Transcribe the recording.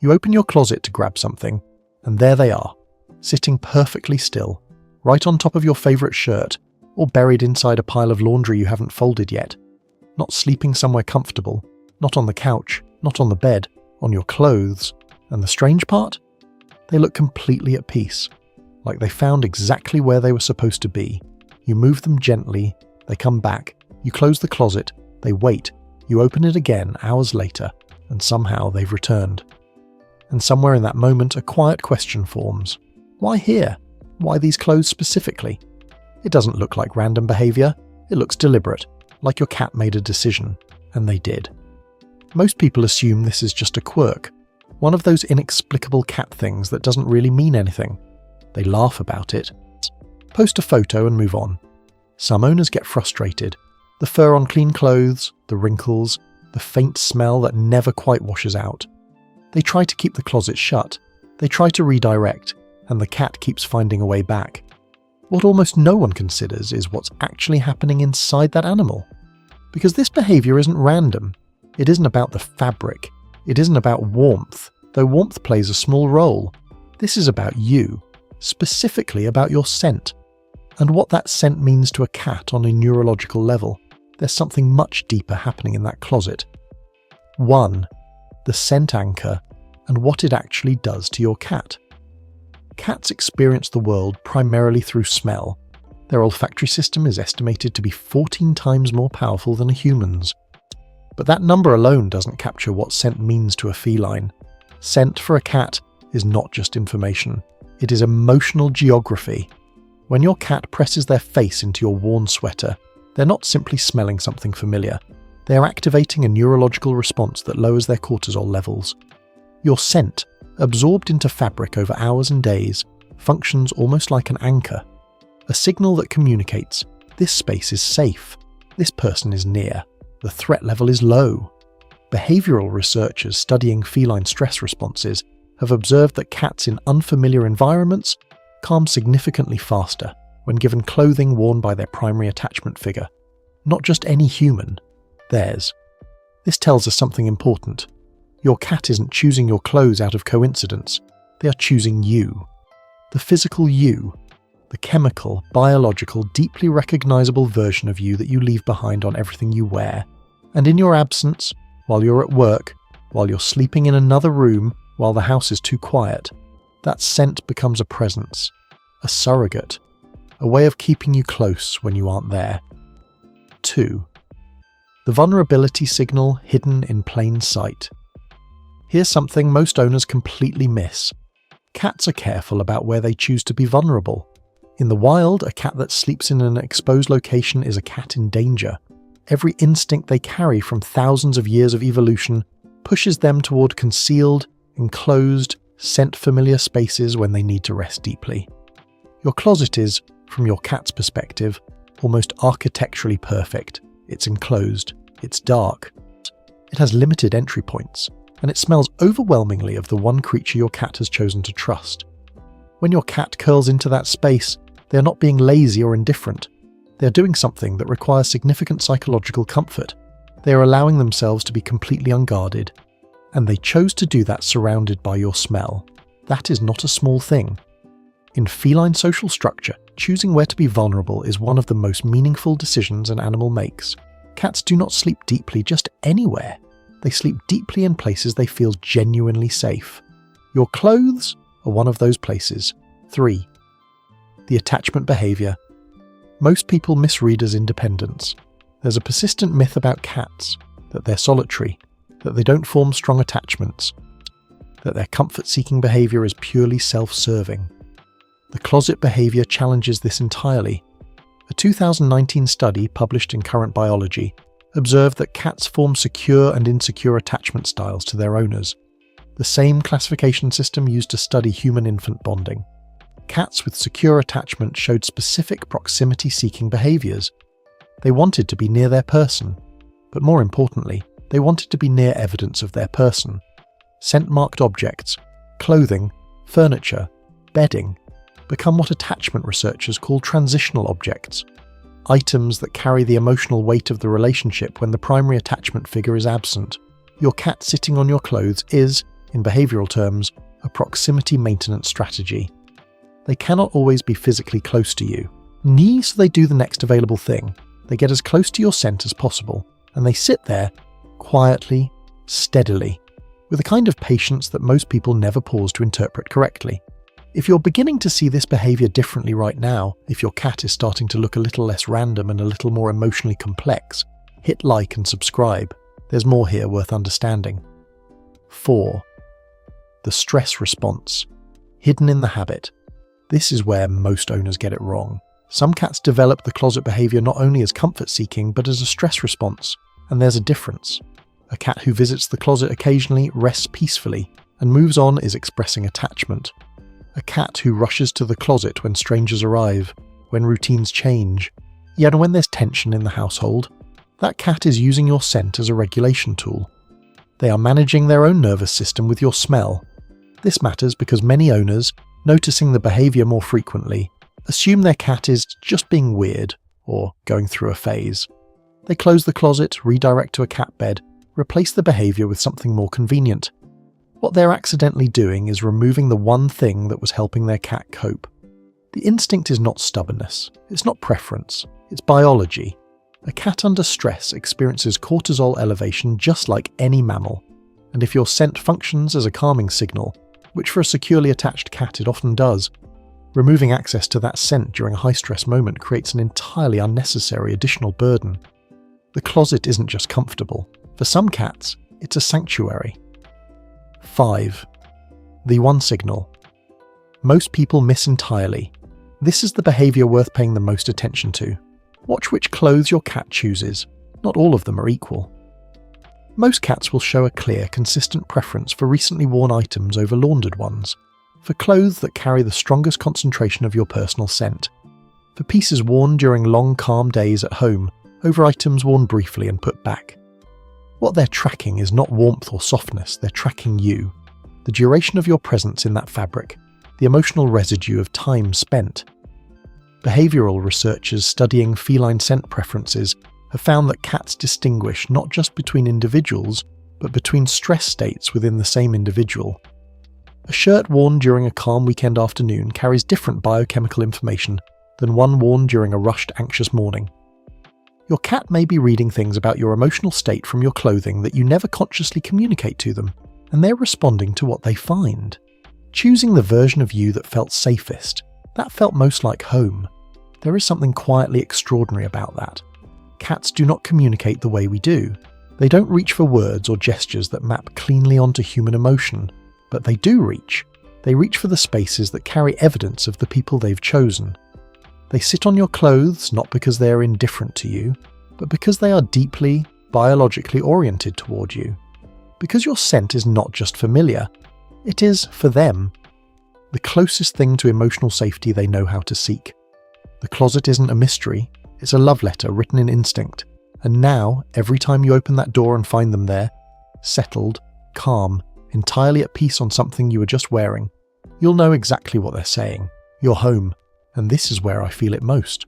You open your closet to grab something, and there they are, sitting perfectly still, right on top of your favourite shirt, or buried inside a pile of laundry you haven't folded yet. Not sleeping somewhere comfortable, not on the couch, not on the bed, on your clothes. And the strange part? They look completely at peace, like they found exactly where they were supposed to be. You move them gently, they come back, you close the closet, they wait, you open it again hours later, and somehow they've returned. And somewhere in that moment a quiet question forms. Why here? Why these clothes specifically? It doesn't look like random behaviour, it looks deliberate, like your cat made a decision, and they did. Most people assume this is just a quirk, one of those inexplicable cat things that doesn't really mean anything. They laugh about it, post a photo and move on. Some owners get frustrated. The fur on clean clothes, the wrinkles, the faint smell that never quite washes out. They try to keep the closet shut, they try to redirect, and the cat keeps finding a way back. What almost no one considers is what's actually happening inside that animal. Because this behaviour isn't random. It isn't about the fabric. It isn't about warmth, though warmth plays a small role. This is about you, specifically about your scent, and what that scent means to a cat on a neurological level. There's something much deeper happening in that closet. 1. The scent anchor, and what it actually does to your cat. Cats experience the world primarily through smell. Their olfactory system is estimated to be 14 times more powerful than a human's. But that number alone doesn't capture what scent means to a feline. Scent for a cat is not just information. It is emotional geography. When your cat presses their face into your worn sweater, they're not simply smelling something familiar. They are activating a neurological response that lowers their cortisol levels. Your scent, absorbed into fabric over hours and days, functions almost like an anchor. A signal that communicates, this space is safe, this person is near, the threat level is low. Behavioural researchers studying feline stress responses have observed that cats in unfamiliar environments calm significantly faster when given clothing worn by their primary attachment figure. Not just any human, theirs. This tells us something important. Your cat isn't choosing your clothes out of coincidence. They are choosing you. The physical you. The chemical, biological, deeply recognisable version of you that you leave behind on everything you wear. And in your absence, while you're at work, while you're sleeping in another room, while the house is too quiet, that scent becomes a presence, a surrogate, a way of keeping you close when you aren't there. 2. The vulnerability signal hidden in plain sight. Here's something most owners completely miss. Cats are careful about where they choose to be vulnerable. In the wild, a cat that sleeps in an exposed location is a cat in danger. Every instinct they carry from thousands of years of evolution pushes them toward concealed, enclosed, scent-familiar spaces when they need to rest deeply. Your closet is, from your cat's perspective, almost architecturally perfect. It's enclosed, it's dark, it has limited entry points, and it smells overwhelmingly of the one creature your cat has chosen to trust. When your cat curls into that space, they are not being lazy or indifferent. They are doing something that requires significant psychological comfort. They are allowing themselves to be completely unguarded. And they chose to do that surrounded by your smell. That is not a small thing. In feline social structure, choosing where to be vulnerable is one of the most meaningful decisions an animal makes. Cats do not sleep deeply just anywhere. They sleep deeply in places they feel genuinely safe. Your clothes are one of those places. 3. The attachment behaviour. Most people misread as independence. There's a persistent myth about cats, that they're solitary, that they don't form strong attachments, that their comfort-seeking behaviour is purely self-serving. The closet behaviour challenges this entirely. A 2019 study published in Current Biology observed that cats form secure and insecure attachment styles to their owners, the same classification system used to study human-infant bonding. Cats with secure attachment showed specific proximity-seeking behaviours. They wanted to be near their person, but more importantly, they wanted to be near evidence of their person. Scent-marked objects, clothing, furniture, bedding, become what attachment researchers call transitional objects, items that carry the emotional weight of the relationship when the primary attachment figure is absent. Your cat sitting on your clothes is, in behavioral terms, a proximity maintenance strategy. They cannot always be physically close to you. So they do the next available thing. They get as close to your scent as possible, and they sit there, quietly, steadily, with a kind of patience that most people never pause to interpret correctly. If you're beginning to see this behavior differently right now, if your cat is starting to look a little less random and a little more emotionally complex, hit like and subscribe. There's more here worth understanding. 4. The stress response. Hidden in the habit. This is where most owners get it wrong. Some cats develop the closet behavior not only as comfort-seeking but as a stress response, and there's a difference. A cat who visits the closet occasionally rests peacefully and moves on is expressing attachment. A cat who rushes to the closet when strangers arrive, when routines change, yet when there's tension in the household, that cat is using your scent as a regulation tool. They are managing their own nervous system with your smell. This matters because many owners, noticing the behavior more frequently, assume their cat is just being weird or going through a phase. They close the closet, redirect to a cat bed, replace the behavior with something more convenient. What they're accidentally doing is removing the one thing that was helping their cat cope. The instinct is not stubbornness, it's not preference, it's biology. A cat under stress experiences cortisol elevation just like any mammal, and if your scent functions as a calming signal, which for a securely attached cat it often does, removing access to that scent during a high-stress moment creates an entirely unnecessary additional burden. The closet isn't just comfortable. For some cats, it's a sanctuary. 5. The one signal. Most people miss entirely. This is the behavior worth paying the most attention to. Watch which clothes your cat chooses. Not all of them are equal. Most cats will show a clear, consistent preference for recently worn items over laundered ones, for clothes that carry the strongest concentration of your personal scent, for pieces worn during long, calm days at home over items worn briefly and put back. What they're tracking is not warmth or softness, they're tracking you, the duration of your presence in that fabric, the emotional residue of time spent. Behavioral researchers studying feline scent preferences have found that cats distinguish not just between individuals, but between stress states within the same individual. A shirt worn during a calm weekend afternoon carries different biochemical information than one worn during a rushed, anxious morning. Your cat may be reading things about your emotional state from your clothing that you never consciously communicate to them, and they're responding to what they find. Choosing the version of you that felt safest, that felt most like home. There is something quietly extraordinary about that. Cats do not communicate the way we do. They don't reach for words or gestures that map cleanly onto human emotion, but they do reach. They reach for the spaces that carry evidence of the people they've chosen. They sit on your clothes not because they are indifferent to you, but because they are deeply, biologically oriented toward you. Because your scent is not just familiar, it is, for them, the closest thing to emotional safety they know how to seek. The closet isn't a mystery, it's a love letter written in instinct, and now, every time you open that door and find them there, settled, calm, entirely at peace on something you were just wearing, you'll know exactly what they're saying. You're home. And this is where I feel it most.